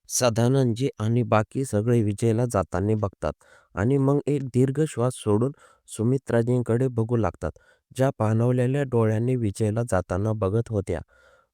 सदानंदजी आणि बाकी सगळे विजयला जाताना बघतात आणि मग एक दीर्घ श्वास सोडून सुमित्राजींकडे बघू लागतात, ज्या पाणवलेल्या डोळ्यांनी विजयला जाताना बघत होत्या.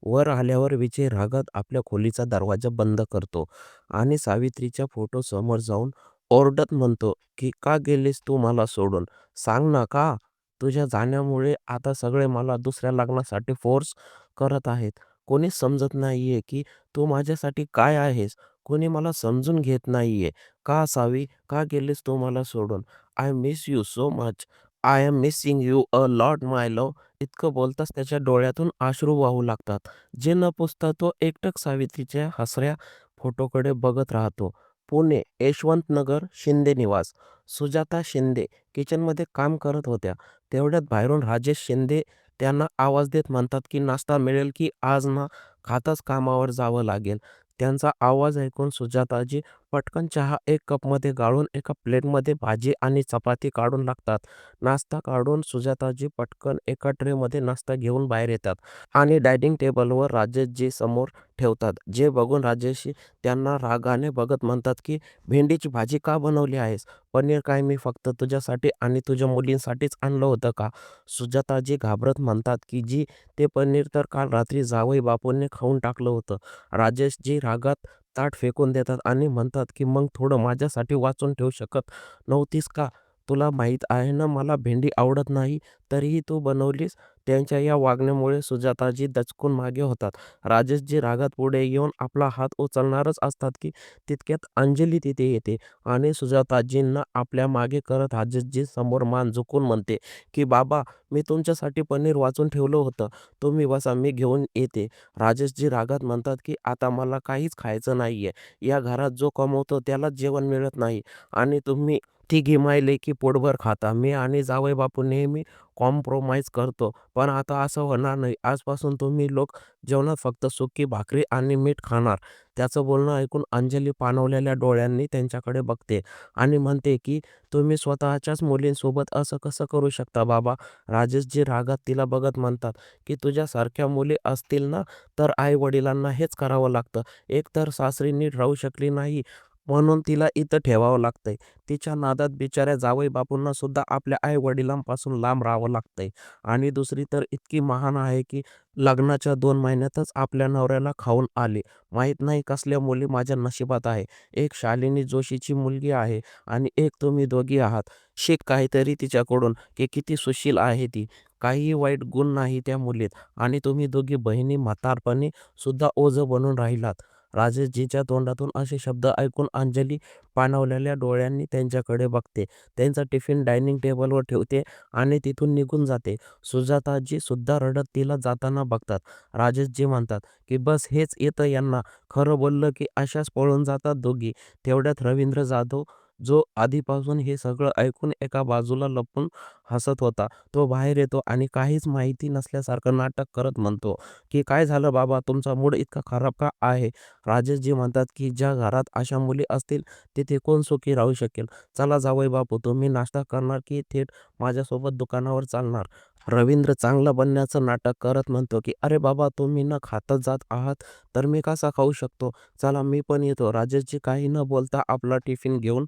वर आल्यावर विजय रागात आपल्या खोलीचा दरवाजा बंद करतो आणि सावित्रीच्या फोटो समोर जाऊन ओरडत म्हणतो की का गेलीस तू मला सोडून? सांग ना का? तुझ्या जाण्यामुळे आता सगळे मला दुसऱ्या लग्नासाठी फोर्स करत आहेत. कोणीच समजत नाहीये की तू माझ्यासाठी काय आहेस? कोणी मला समजून घेत नाहीये. का सावी? का गेलीस तू मला सोडून? I miss you so much. I am missing you a lot my love. इतकं बोलताच त्याच्या डोळ्यातून अश्रू वाहू लागतात. जे न पुसता तो एकटक सावित्रीच्या हसऱ्या फोटोकडे बघत राहतो. पुणे, यशवंतनगर, शिंदे निवास. सुजाता शिंदे किचनमध्ये काम करत होत्या. तेवढ्यात बाहेरून राजेश शिंदे त्यांना आवाज देत म्हणतात की नाश्ता मिळेल की आज ना खाताच कामावर जावं लागेल. त्यांचा आवाज ऐकून सुजाताजी पटकन चहा एक कपमध्ये गाळून एका प्लेटमध्ये भाजी आणि चपाती काढून लागतात. नाश्ता काढून सुजाताजी पटकन एका ट्रेमध्ये नाश्ता घेऊन बाहेर येतात आणि डायनिंग टेबलवर राजेशजी समोर ठेवतात. जे बघून राजेशजी त्यांना रागाने बघत म्हणतात की भेंडीची भाजी का बनवली आहेस? पनीर काय मी फक्त तुझ्यासाठी आणि तुझ्या मुलींसाठीच आणलं होतं का? सुजाताजी घाबरत म्हणतात की जी ते पनीर तर काल रात्री जावई बापूंनी खाऊन टाकलं होतं. राजेशजी रागात ताट फेकून देतात आणि म्हणतात की मग थोडं माझ्यासाठी वाचून ठेवू शकत नव्हतीस का? तुला माहीत आहे ना मला भेंडी आवडत नाही, तरीही तू बनवलीस. त्यांच्या या वागण्यामुळे सुजाताजी दचकून मागे होतात. राजेशजी रागात पुढे येऊन आपला हात उचलणारच असतात की तितक्यात अंजली तिथे येते आणि सुजाताजींना आपल्या मागे करत राजेशजी समोर मान झुकून म्हणते की बाबा, मी तुमच्यासाठी पनीर वाचून ठेवलं होतं. तुम्ही बसा, मी घेऊन येते. राजेशजी रागात म्हणतात की आता मला काहीच खायचं नाहीये. या घरात जो कमवतो त्यालाच जेवण मिळत नाही आणि तुम्ही तिघी मायलेकी पोटभर खाता. मी आणि जावईबापू नेहमी कॉम्प्रोमाइज करतो. पण आता असं होणार नाही. आजपासून तुम्ही लोक जेवणात फक्त सुकी भाकरी आणि मीठ खाणार. त्याचं बोलणं ऐकून अंजली पाणवलेल्या डोळ्यांनी त्यांच्याकडे बघते आणि म्हणते की तुम्ही स्वतःच्याच मुलींसोबत असं कसं करू शकता बाबा? राजेशजी रागात तिला बघत म्हणतात की तुझ्यासारख्या मुली असतील ना, तर आई-वडिलांना हेच करावं लागतं. एकतर सासरी नीट राहू शकली नाही, म्हणून तिला इथं ठेवावं लागतंय. तिच्या नादात बिचाऱ्या जावईबापूंना सुद्धा आपल्या आई-वडिलांपासून लांब राहावं लागतंय आणि दुसरी तर इतकी महान आहे की लग्नाच्या 2 महिन्यातच आपल्या नवऱ्याला खाऊन आली. माहीत नाही कसल्या मुली माझ्या नशिबात आहे. एक शालिनी जोशीची मुलगी आहे आणि एक तुम्ही दोघी आहात. शिक काहीतरी तिच्याकडून की किती सुशील आहे ती. काहीही वाईट गुण नाही त्या मुलीत आणि तुम्ही दोघी बहिणी म्हातारपणी सुद्धा ओझं बनून राहिलात. राजेशजीच्या तोंडातून असे शब्द ऐकून अंजली पाणावलेल्या डोळ्यांनी त्यांच्याकडे बघते. त्यांचा टिफिन डायनिंग टेबलवर ठेवते आणि तिथून निघून जाते. सुजाताजी सुद्धा रडत तिला जाताना बघतात. राजेशजी म्हणतात की बस हेच येतं यांना. खरं बोललं की अशाच पळून जातात दोघी. तेवढ्यात रवींद्र जाधव, जो आधीपासून हे सगळं ऐकून एका बाजूला लपून हसत होता, तो बाहेर येतो आणि काहीच माहिती नसल्यासारखं नाटक करत म्हणतो की काय झालं बाबा, तुमचा मूड इतका खराब का आहे? राजेशजी म्हणतात की ज्या घरात अशा मुली असतील तिथे कोण सुखी राहू शकेल? चला जावई बापू, तुम्ही नाश्ता करणार की थेट माझ्यासोबत दुकानावर चालणार? रवींद्र चांगला बनण्याचं नाटक करत म्हणतो की अरे बाबा, तुम्ही न खाता जात आहात तर मी कसा खाऊ शकतो? चला मी पण येतो. राजेशजी काही न बोलता आपला टिफिन घेऊन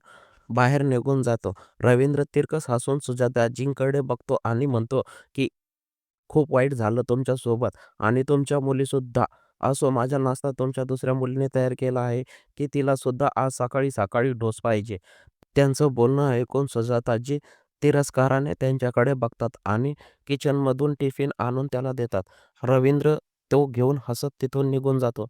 बाहेर निघून जातो. रवींद्र तिरकस हसून सुजाताजींकडे बघतो आणि म्हणतो की खूप वाईट झालं तुमच्यासोबत आणि तुमच्या मुलीसुद्धा. असो, माझा नाश्ता तुमच्या दुसऱ्या मुलीने तयार केला आहे की तिलासुद्धा आज सकाळी-सकाळी डोस पाहिजे. त्यांचं बोलणं ऐकून सुजाताजी तिरस्काराने त्यांच्याकडे बघतात आणि किचनमधून टिफिन आणून त्याला देतात. रवींद्र तो घेऊन हसत तिथून निघून जातो.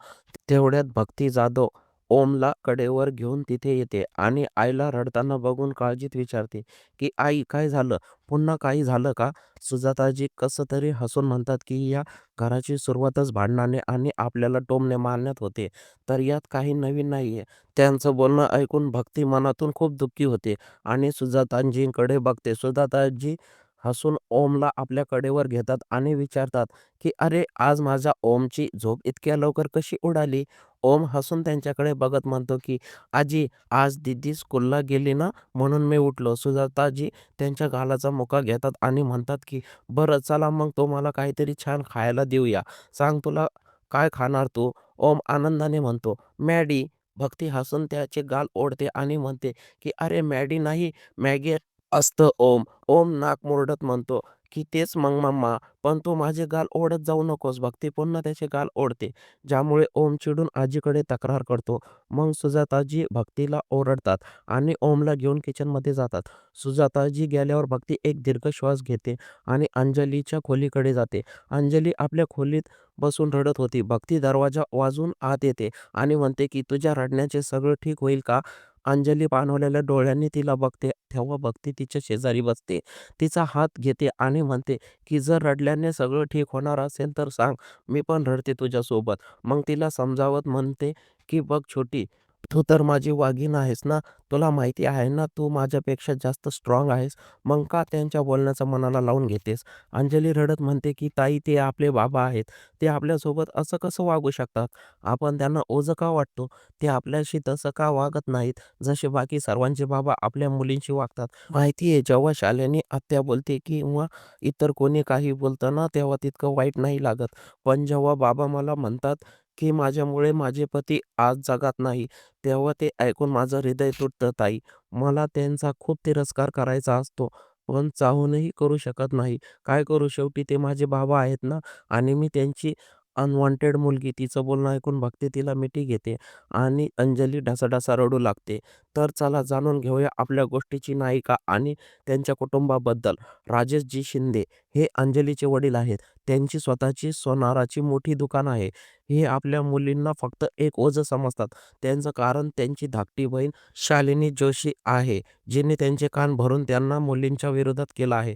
तेवढ्यात भक्ती जाधव ओमला कडेवर घेऊन तिथे येते आणि आईला रडताना बघून काळजीत विचारते की आई, काय झालं? पुन्हा काही झालं का? सुजाताजी कसं तरी हसून म्हणतात की या घराची सुरुवातच भांडणाने आणि आपल्याला टोमणे मारण्यात होते, तर यात काही नवीन नाहीये. त्यांचं बोलणं ऐकून भक्ती मनातून खूप दुःखी होते आणि सुजाताजींकडे बघते. सुजाताजी हसून ओमला आपल्या कडेवर घेतात आणि विचारतात की अरे, आज माझ्या ओमची झोप इतक्या लवकर कशी उडाली? ओम हसून त्यांच्याकडे बघत म्हणतो की आजी, आज दीदी स्कूलला गेली ना, म्हणून मी उठलो. सुजाताजी त्यांच्या गालाचा मुका घेतात आणि म्हणतात की बरं चला, मग तुम्हाला काहीतरी छान खायला देऊया. सांग, तुला काय खाणार तू? ओम आनंदाने म्हणतो, मॅडी. भक्ती हसून त्याचे गाल ओढते आणि म्हणते, की "अरे मॅडी नाही, मॅगी असतं ओम." ओम नाक मुरडत म्हणतो, की "तेच मग मम्मा, पण तू माझे गाल ओढत जाऊ नकोस." भक्ती पुन्हा त्याचे गाल ओढते, ज्यामुळे ओम चिडून आजीकडे तक्रार करतो. मग सुजाताजी भक्तीला ओरडतात आणि ओमला घेऊन किचनमध्ये जातात. सुजाताजी गेल्यावर भक्ती एक दीर्घ श्वास घेते आणि अंजलीच्या खोलीकडे जाते. अंजली आपल्या खोलीत बसून रडत होती. भक्ती दरवाजा वाजवून आत येते आणि म्हणते, की "तुझ्या रडण्याचे सगळं ठीक होईल का?" अंजली पाणवलेल्या डोळ्यांनी तिला बघते. तेव्हा भक्ती तिच्या शेजारी बसते. तिचा हात घेते आणि म्हणते, की "जर रडल्याने सगळं ठीक होणार असेल तर सांग, मी पण रडते तुझ्यासोबत." मग तिला समजावत म्हणते, की "बघ छोटी, तू तर माझी वाघीण आहेस ना. तुला माहिती आहे ना, तू माझ्यापेक्षा जास्त स्ट्राँग आहेस. मग का त्यांच्या बोलण्याचं मनाला लावून घेतेस?" अंजली रडत म्हणते, की "ताई, ते आपले बाबा आहेत. ते आपल्यासोबत असं कसं वागू शकतात? आपण त्यांना ओझं का वाटतो? ते आपल्याशी तसं का वागत नाहीत, जसे बाकी सर्वांचे बाबा आपल्या मुलींशी वागतात?" माहिती आहे, जेव्हा शालिनी आत्या बोलते किंवा इतर कोणी काही बोलतं ना, तेव्हा तितकं वाईट नाही लागत. पण जेव्हा बाबा मला म्हणतात, की माझ्यामुळे माझे पती आज जगात नाही, तेव्हा ते ऐकून माझं हृदय तुटतं ताई. मला त्यांचा खूप तिरस्कार करायचा असतो, पण चाहूनही करू शकत नाही. काय करू, शेवटी ते माझे बाबा आहेत ना. आणि मी त्यांची अनवॉन्टेड मुलगी. तिचं बोलणं ऐकून भक्ती तिला मिठी घेते आणि अंजली ढसाढसा रडू लागते. तर चला जाणून घेऊया आपल्या गोष्टीची नायिका आणि त्यांच्या कुटुंबाबद्दल. राजेशजी शिंदे हे अंजलीचे वडील आहेत. त्यांची स्वतःची सोनाराची मोठी दुकान आहे. हे आपल्या मुलींना फक्त एक ओझं समजतात. त्यांचं कारण त्यांची धाकटी बहीण शालिनी जोशी आहे, जिने त्यांचे कान भरून त्यांना मुलींच्या विरोधात केलं आहे.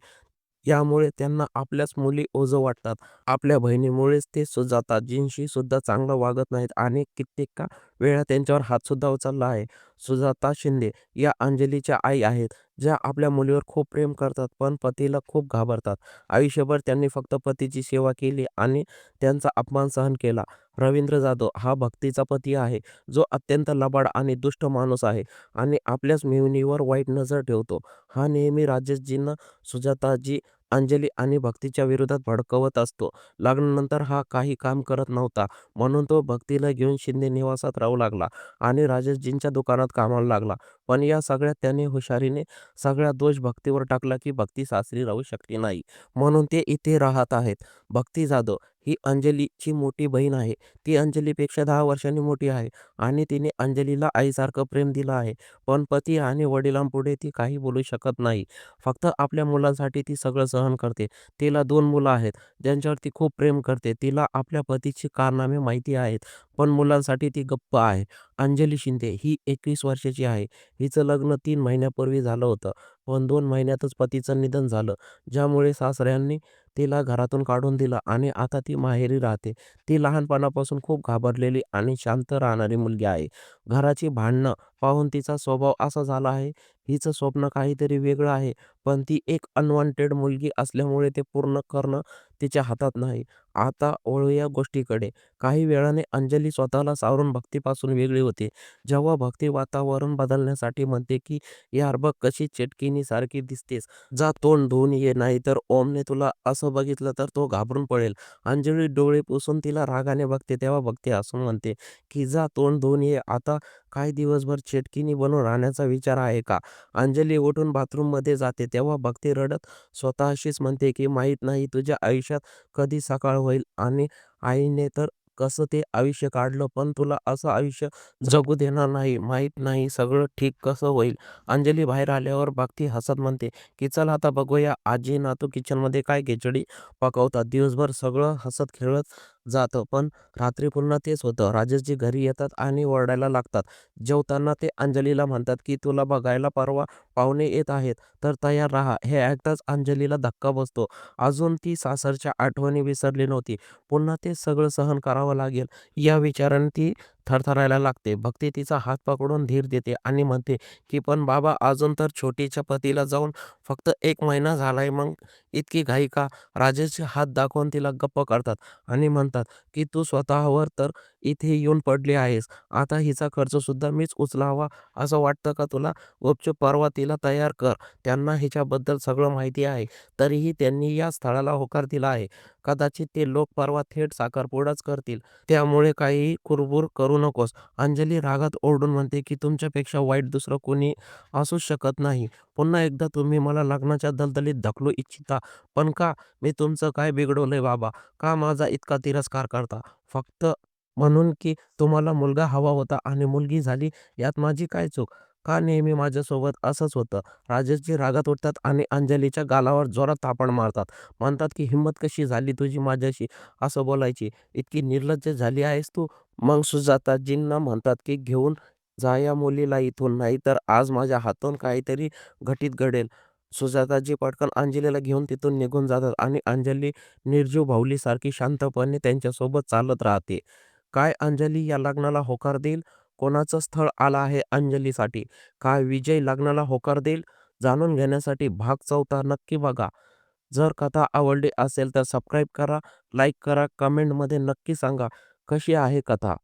यामुळे त्यांना आपल्याच मुली ओझं वाटतात. आपल्या बहिणीमुळेच ते सुजाताजींशी सुद्धा चांगलं वागत नाहीत आणि कित्येक वेळा त्यांच्यावर हातसुद्धा उचलला आहे. सुजाता शिंदे या अंजलीच्या आई आहेत, ज्या आपल्या मुलीवर खूप प्रेम करतात, पण पतीला खूप घाबरतात. आयुष्यभर त्यांनी फक्त पतीची सेवा केली आणि त्यांचा अपमान सहन केला. रवींद्र जाधव हा भक्तीचा पती आहे, जो अत्यंत लबाड आणि दुष्ट माणूस आहे आणि आपल्याच मेहुणीवर वाईट नजर ठेवतो. हा नेहमी राजेशजींना सुजाताजी, अंजली आणि भक्तीच्या विरोधात भडकवत असतो. लग्नानंतर हा काही काम करत नव्हता, म्हणून तो भक्तीला घेऊन शिंदे निवासात राहू लागला आणि राजेशजींच्या दुकानात कामाला लागला. पण या सगळ्यात त्याने हुशारीने सगळा दोष भक्तीवर टाकला, की भक्ती सासरी राहू शकली नाही, म्हणून ते इथे राहत आहेत. भक्ती जाधव ही अंजलीची मोठी बहीण आहे. ती अंजलीपेक्षा 10 वर्षांनी मोठी आहे आणि तिने अंजलीला आईसारखं प्रेम दिलं आहे. पण पती आणि वडिलांपुढे ती काही बोलू शकत नाही. फक्त आपल्या मुलांसाठी ती सगळं सहन करते. तिला 2 मुलं आहेत, ज्यांच्यावर ती खूप प्रेम करते. तिला आपल्या पतीची कारनामे माहिती आहेत, पण मुलांसाठी ती गप्प आहे. अंजली शिंदे ही 21 वर्षाची आहे. हिचं लग्न 3 महिन्यापूर्वी झालं होतं, पण 2 महिन्यातच पतीचं निधन झालं, ज्यामुळे सासऱ्यांनी तिला घरातून काढून दिलं आणि आता ती माहेरी राहते. ती लहानपणापासून खूप घाबरलेली आणि शांत राहणारी मुलगी आहे. घराची भांडणं पाहून तिचा स्वभाव असा झाला आहे. हिचं स्वप्न काहीतरी वेगळं आहे, पण ती एक अनवॉन्टेड मुलगी असल्यामुळे ते पूर्ण करणं तिच्या हातात नाही. आता वळूया गोष्टीकडे. काही वेळाने अंजली स्वतःला सावरून भक्तीपासून वेगळी होते. जेव्हा भक्ती वातावरण बदलण्यासाठी म्हणते, की "यार बघ कशी चेटकिनीसारखी दिसतेस. जा तोंड धुवून ये, नाहीतर ओमने तुला असं बघितलं तर तो घाबरून पडेल." अंजली डोळे पुसून तिला रागाने बघते. तेव्हा भक्ती हसून म्हणते, की "जा तोंड धुवून ये. आता काय दिवसभर चेटकिनी बनून राहण्याचा विचार आहे का?" अंजली उठून बाथरूममध्ये जाते. तेव्हा भक्ती रडत स्वतःशीच म्हणते, की "माहीत नाही तुझ्या आयुष्यात कधी सकाळ होईल आणि आईने तर कसं ते आयुष्य काढलं, पण तुला असं आयुष्य जगू देणार नाही. माहीत नाही सगळं ठीक कसं होईल." अंजली बाहेर आल्यावर भक्ती हसत म्हणते, की "चल आता बघूया आजी नातू किचनमध्ये काय खिचडी पकवतात." दिवसभर सगळं हसत खेळत जातं, पण रात्री पुन्हा तेच होतं. राजेशजी घरी येतात आणि ओरडायला लागतात. जेवताना ते अंजलीला म्हणतात, की "तुला बघायला परवा पाहुणे येत आहेत, तर तयार राहा." हे ऐकताच अंजलीला धक्का बसतो. अजून ती सासरच्या आठवणी विसरली नव्हती. पुन्हा तेच सगळं सहन करावं लागेल, या विचाराने ती थरथरायला लागते. भक्ती तिचा हात पकडून धीर देते आणि म्हणते, की "पण बाबा, अजून तर छोटीच्या पतीला जाऊन फक्त 1 महिना झालाय, मग इतकी घाई का?" राजेशचे हात दाखवून तिला गप्प करतात आणि म्हणतात, की "तू स्वतःवर तर इथे येऊन पडली आहेस. आता हिचा खर्चसुद्धा मीच उचलावा असं वाटतं का तुला? गुपचूप परवा तिला तयार कर." त्यांना हिच्याबद्दल सगळं माहिती आहे, तरीही त्यांनी या स्थळाला होकार दिला आहे. कदाचित ते लोक परवा थेट साखरपुडाच करतील. त्यामुळे काहीही कुरबुर करू करू नकोस. अंजली रागात ओरडून म्हणते की तुमच्यापेक्षा वाईट दुसरं कोणी असूच शकत नाही. पुन्हा एकदा तुम्ही मला लग्नाच्या दलदलीत ढकलू इच्छिता. पण का? मी तुमचं काय बिघडवलंय बाबा? का माझा इतका तिरस्कार करता? फक्त म्हणून की तुम्हाला मुलगा हवा होता आणि मुलगी झाली यात माझी काय चूक? का नेहमी माझ्यासोबत असंच होतं? राजेशजी रागात उठतात आणि अंजलीच्या गालावर जोरात थापड मारतात. म्हणतात की हिंमत कशी झाली तुझी माझ्याशी असं बोलायची? इतकी निर्लज्ज झाली आहेस तू? मग सुजाताजींना म्हणतात की घेऊन जा या मुलीला इथून, नाहीतर आज माझ्या हातून काहीतरी घटित घडेल. सुजाताजी पटकन अंजलीला घेऊन तिथून निघून जातात आणि अंजली निर्जीव बाहुलीसारखी शांतपणे त्यांच्यासोबत चालत राहते. काय अंजली या लग्नाला होकार देईल? कोणाचं स्थळ आलं आहे अंजलीसाठी? काय विजय लग्नाला होकार देईल? जाणून घेण्यासाठी भाग 4 नक्की बघा. जर कथा आवडली असेल तर सबस्क्राईब करा, लाईक करा, कमेंटमध्ये नक्की सांगा कशी आहे कथा.